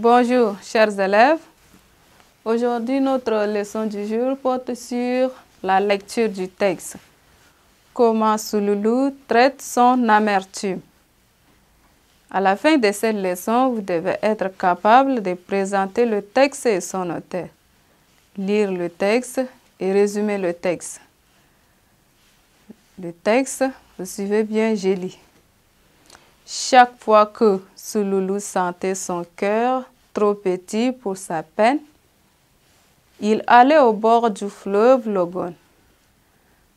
Bonjour, chers élèves. Aujourd'hui, notre leçon du jour porte sur la lecture du texte. Comment Sululu traite son amertume. À la fin de cette leçon, vous devez être capable de présenter le texte et son auteur, lire le texte et résumer le texte. Le texte, vous suivez bien, je lis. Chaque fois que Sululu sentait son cœur trop petit pour sa peine, il allait au bord du fleuve Logon.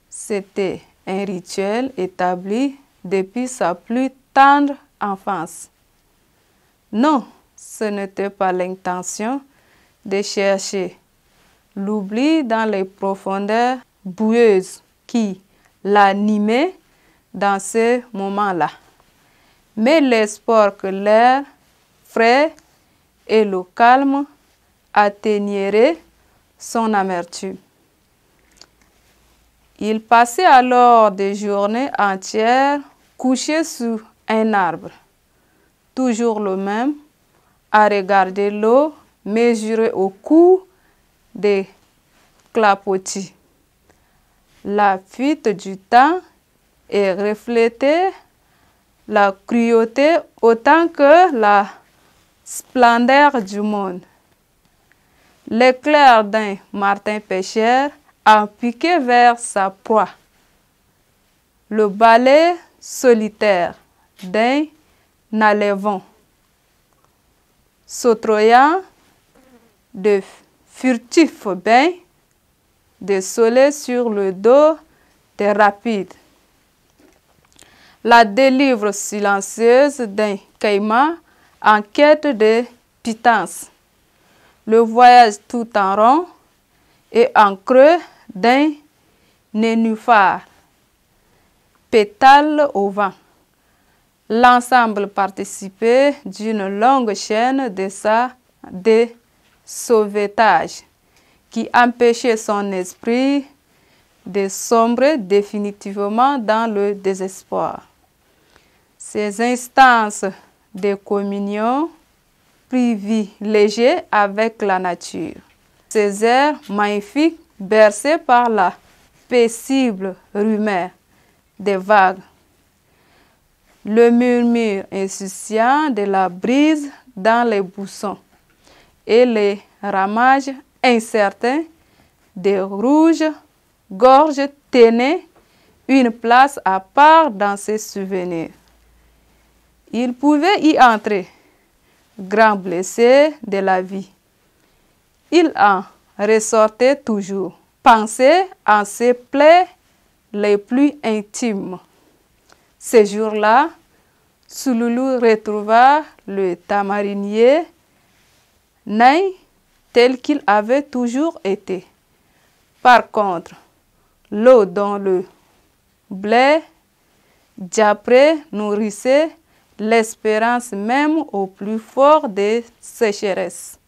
C'était un rituel établi depuis sa plus tendre enfance. Non, ce n'était pas l'intention de chercher l'oubli dans les profondeurs boueuses qui l'animaient dans ces moments-là, mais l'espoir que l'air frais et le calme atteigneraient son amertume. Il passait alors des journées entières couché sous un arbre, toujours le même, à regarder l'eau mesurée au cou des clapotis. La fuite du temps et reflétait la cruauté autant que la splendeur du monde. L'éclair d'un martin-pêcheur a piqué vers sa proie. Le balai solitaire d'un alevin s'octroyant de furtifs bains de soleil sur le dos des rapides. La délivre silencieuse d'un caïman en quête de pitance. Le voyage tout en rond et en creux d'un nénuphar, pétale au vent. L'ensemble participait d'une longue chaîne de sauvetage qui empêchait son esprit de sombrer définitivement dans le désespoir. Ces instances de communion privilégiées avec la nature, ces airs magnifiques bercés par la paisible rumeur des vagues, le murmure insouciant de la brise dans les buissons et les ramages incertains des rouges gorges tenaient une place à part dans ses souvenirs. Il pouvait y entrer, grand blessé de la vie. Il en ressortait toujours, pensé en ses plaies les plus intimes. Ce jour-là, Sululu retrouva le tamarinier nain tel qu'il avait toujours été. Par contre, l'eau dont le blé diapré nourrissait l'espérance même au plus fort des sécheresses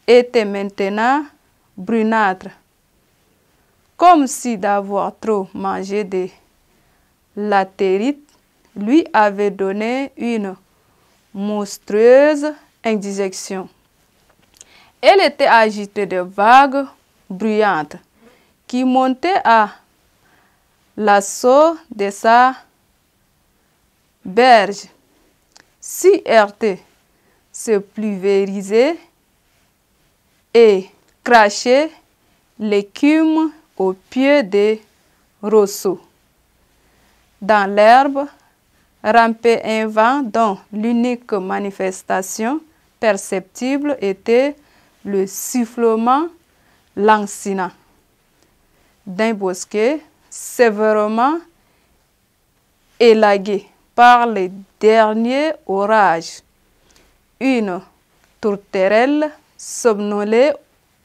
était maintenant brunâtre, comme si d'avoir trop mangé de latérite lui avait donné une monstrueuse indigestion. Elle était agitée de vagues bruyantes qui montaient à l'assaut de sa berge, si heurtée, se pulvérisait et crachait l'écume au pied des rosseaux. Dans l'herbe rampait un vent dont l'unique manifestation perceptible était le sifflement lancinant d'un bosquet sévèrement élagué par les derniers orages. Une tourterelle somnolait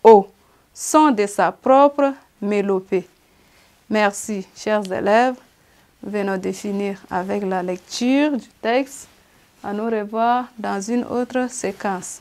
au son de sa propre mélopée. Merci, chers élèves. Venons de finir avec la lecture du texte. À nous revoir dans une autre séquence.